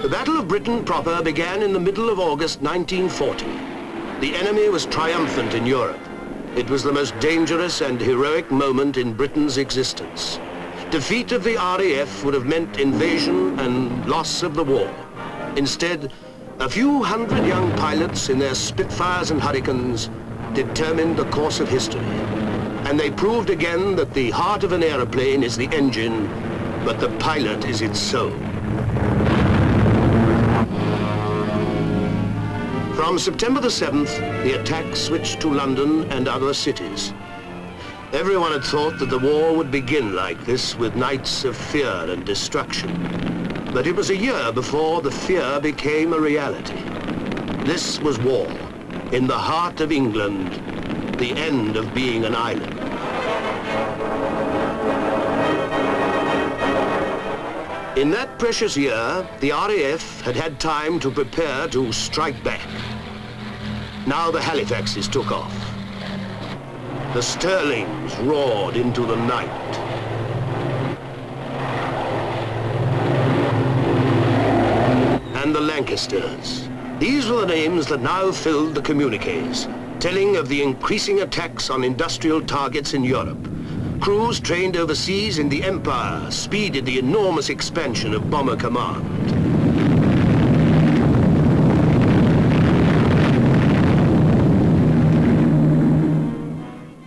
The Battle of Britain proper began in the middle of August 1940. The enemy was triumphant in Europe. It was the most dangerous and heroic moment in Britain's existence. Defeat of the RAF would have meant invasion and loss of the war. Instead, a few hundred young pilots in their Spitfires and Hurricanes determined the course of history. And they proved again that the heart of an aeroplane is the engine, but the pilot is its soul. From September the 7th, the attack switched to London and other cities. Everyone had thought that the war would begin like this, with nights of fear and destruction. But it was a year before the fear became a reality. This was war, in the heart of England, the end of being an island. In that precious year, the RAF had had time to prepare to strike back. Now the Halifaxes took off. The Sterlings roared into the night. And the Lancasters. These were the names that now filled the communiques, telling of the increasing attacks on industrial targets in Europe. Crews trained overseas in the Empire speeded the enormous expansion of Bomber Command.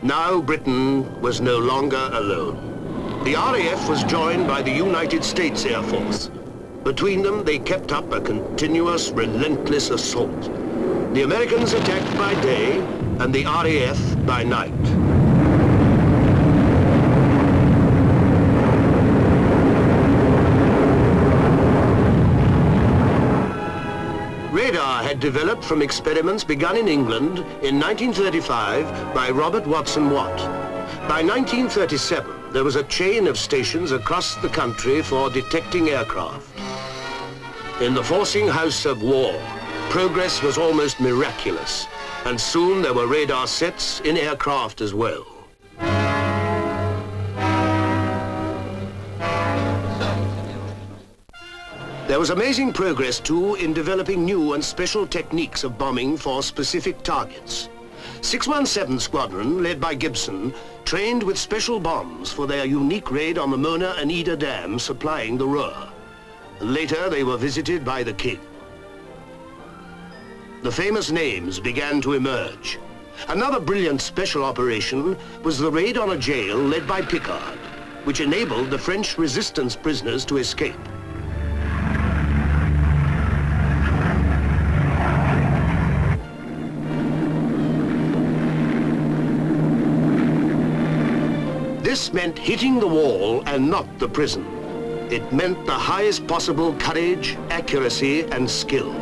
Now Britain was no longer alone. The RAF was joined by the United States Air Force. Between them, they kept up a continuous, relentless assault. The Americans attacked by day and the RAF by night. Radar had developed from experiments begun in England in 1935 by Robert Watson Watt. By 1937, there was a chain of stations across the country for detecting aircraft. In the forcing house of war, progress was almost miraculous, and soon there were radar sets in aircraft as well. There was amazing progress, too, in developing new and special techniques of bombing for specific targets. 617 Squadron, led by Gibson, trained with special bombs for their unique raid on the Mona and Eder dams supplying the Ruhr. Later, they were visited by the King. The famous names began to emerge. Another brilliant special operation was the raid on a jail led by Picard, which enabled the French resistance prisoners to escape. This meant hitting the wall and not the prison. It meant the highest possible courage, accuracy, and skill.